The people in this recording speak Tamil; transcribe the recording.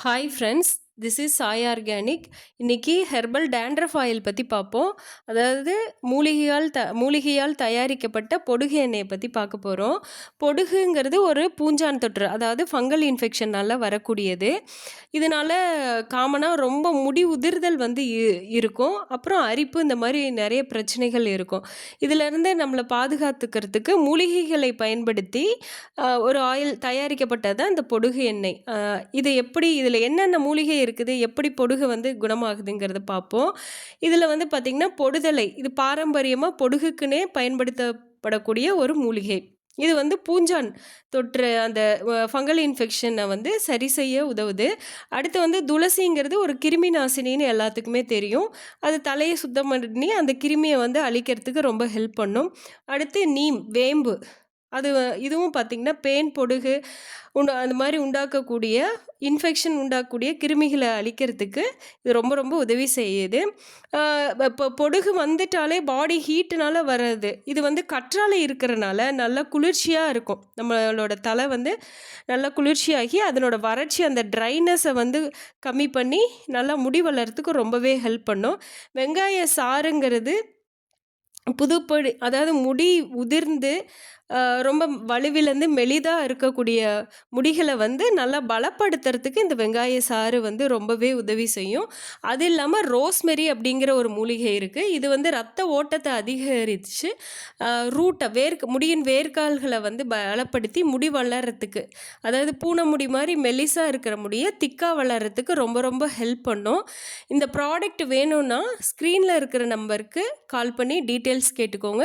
Hi friends, this is Sai organic. இன்னைக்கு ஹெர்பல் டேண்ட்ரஃப் ஆயில் பற்றி பார்ப்போம். அதாவது மூலிகையால் தயாரிக்கப்பட்ட பொடுகு எண்ணெயை பற்றி பார்க்க போகிறோம். பொடுகுங்கிறது ஒரு பூஞ்சான் தொற்று, அதாவது ஃபங்கல் இன்ஃபெக்ஷனால் வரக்கூடியது. இதனால் காமனாக ரொம்ப முடி உதிர்தல் வந்து இருக்கும். அப்புறம் அரிப்பு, இந்த மாதிரி நிறைய பிரச்சனைகள் இருக்கும். இதிலிருந்து நம்மளை பாதுகாத்துக்கிறதுக்கு மூலிகைகளை பயன்படுத்தி ஒரு ஆயில் தயாரிக்கப்பட்டது தான் இந்த பொடுகு எண்ணெய். இதில் என்னென்ன மூலிகை இருக்குது, எப்படி பொடுகு வந்து குணமாகுதுங்கிறத பார்ப்போம். இதில் வந்து பார்த்திங்கன்னா பொடுதலை, இது பாரம்பரியமாக பொடுகுக்குன்னே பயன்படுத்தப்படக்கூடிய ஒரு மூலிகை. இது வந்து பூஞ்சான் தொற்று, அந்த ஃபங்கல் இன்ஃபெக்ஷனை வந்து சரி செய்ய உதவுது. அடுத்து வந்து துளசிங்கிறது ஒரு கிருமி நாசினின்னு எல்லாத்துக்குமே தெரியும். அது தலையை சுத்தம் பண்ணி அந்த கிருமியை வந்து அழிக்கிறதுக்கு ரொம்ப ஹெல்ப் பண்ணும். அடுத்து நீம், வேம்பு, இதுவும் பார்த்திங்கன்னா பேன், பொடுகு அந்த மாதிரி உண்டாக்கக்கூடிய இன்ஃபெக்ஷன் உண்டாக்கக்கூடிய கிருமிகளை அழிக்கிறதுக்கு இது ரொம்ப ரொம்ப உதவி செய்யுது. இப்போ பொடுகு வந்துட்டாலே பாடி ஹீட்டுனால வர்றது. இது வந்து கற்றாழை இருக்கிறனால நல்லா குளிர்ச்சியாக இருக்கும். நம்மளோட தலை வந்து நல்லா குளிர்ச்சியாகி அதனோட வறட்சி, அந்த ட்ரைனஸை வந்து கம்மி பண்ணி நல்லா முடி வளர்கிறதுக்கு ரொம்பவே ஹெல்ப் பண்ணும். வெங்காய சாறுங்கிறது புதுப்பொடி, அதாவது முடி உதிர்ந்து ரொம்ப வலுவிழந்து மெலிதாக இருக்கக்கூடிய முடிகளை வந்து நல்லா பலப்படுத்துறதுக்கு இந்த வெங்காய சாறு வந்து ரொம்பவே உதவி செய்யும். அது இல்லாமல் ரோஸ்மெரி அப்படிங்கிற ஒரு மூலிகை இருக்குது. இது வந்து ரத்த ஓட்டத்தை அதிகரித்து முடியின் வேர்க்கால்களை வந்து பலப்படுத்தி முடி வளர்கிறதுக்கு, அதாவது பூனை முடி மாதிரி மெலிசாக இருக்கிற முடியை திக்காக வளர்கிறதுக்கு ரொம்ப ரொம்ப ஹெல்ப் பண்ணும். இந்த ப்ராடக்ட் வேணும்னா ஸ்க்ரீனில் இருக்கிற நம்பருக்கு கால் பண்ணி டீட்டெயில்ஸ் கேட்டுக்கோங்க.